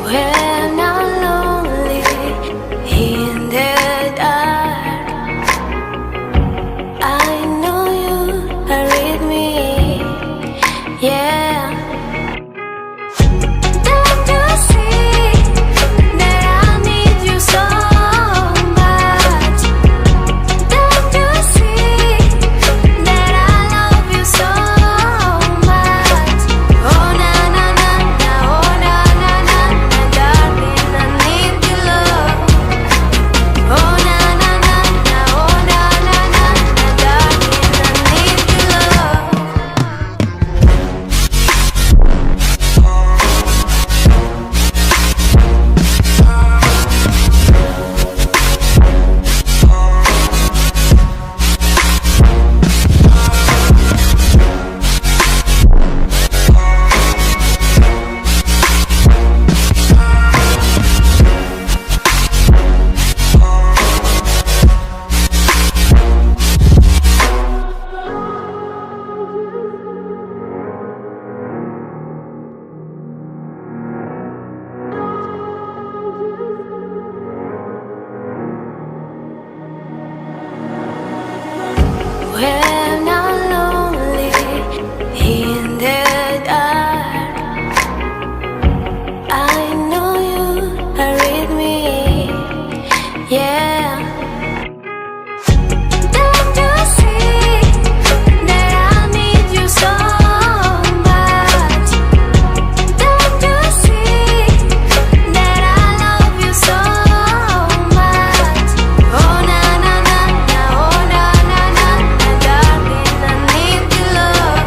When I'm lonely in the dark, I know you are with me, yeah. Don't you see that I need you so much? Don't you see that I love you so much? Oh na na na na, oh na na na na, darling, I need your love. Oh na na na na, oh na na na na, darling, I need your love. When I'm lonely in the dark, I know you are with me, yeah. Don't you see that I need you so much? Don't you see that I love you so much? Oh na na na na, oh na na na na, darling, I need your love.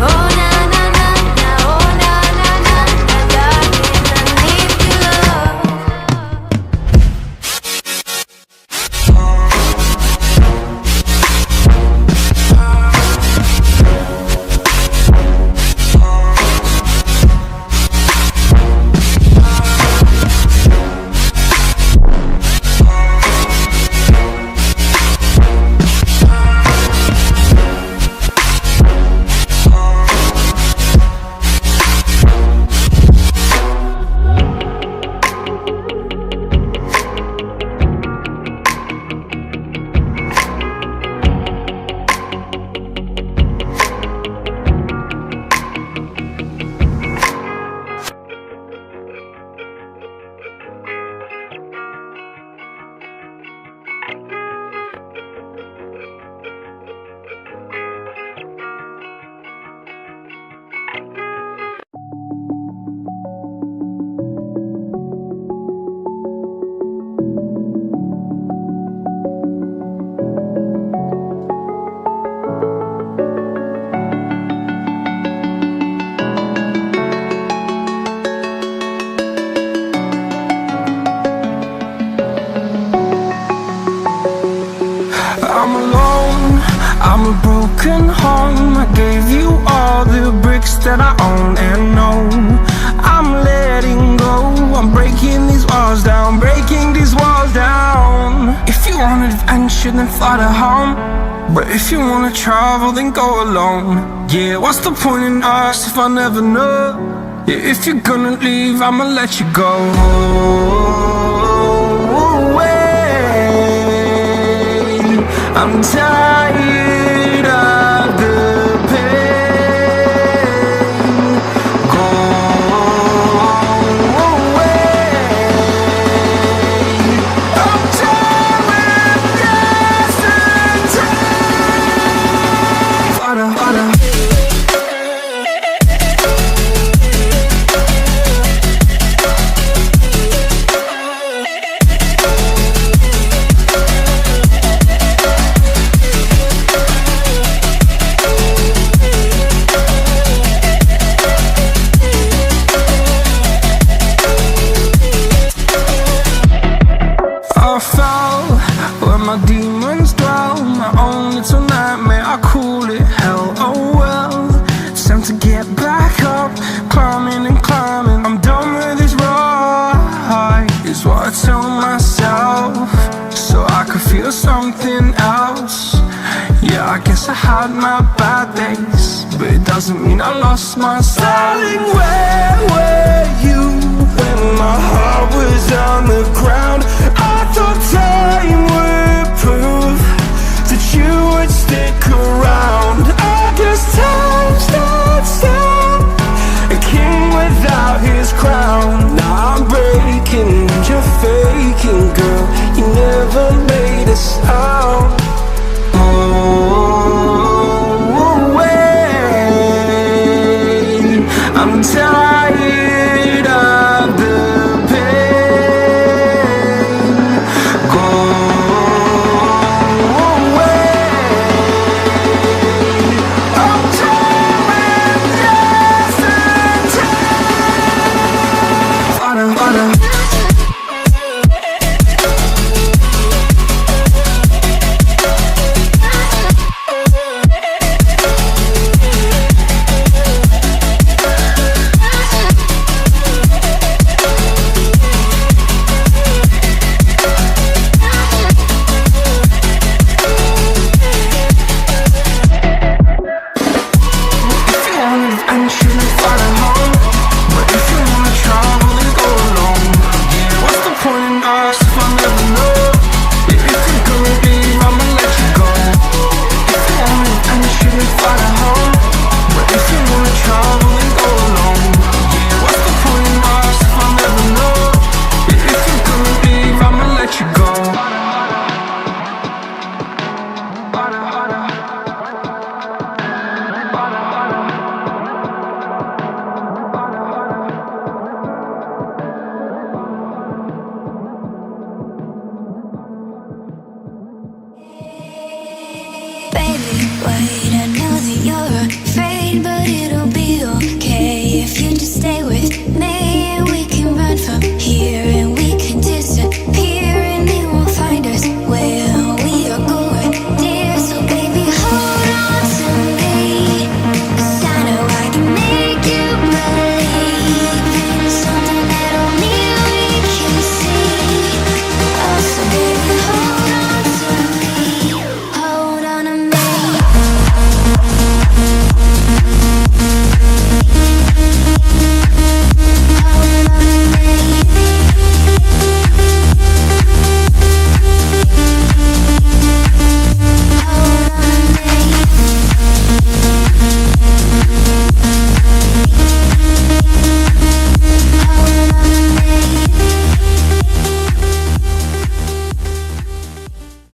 Oh na na na na, oh na na na na, darling, I need your love. I'm alone, I'm a broken home. I gave you all the bricks that I own and know. I'm letting go, I'm breaking these walls down, breaking these walls down. If you want adventure, then fly to home. But if you wanna travel, then go alone. Yeah, what's the point in us if I never know? Yeah, if you're gonna leave, I'ma let you go. I'm tired of the pain. Go away. I'm tired of yesterday. Harder, harder. My demons dwell, my own little nightmare, I call it hell, oh well. It's time to get back up, climbing and climbing. I'm done with this ride, is what I tell myself, so I could feel something else. Yeah, I guess I had my bad days, but it doesn't mean I lost my style. Darling, where were you my heart was on the ground. I thought time would prove that you would stick around. I guess time stands still, a king without his crown. Now I'm breaking and you're faking, girl. You never made a sound. Oh, wait, I'm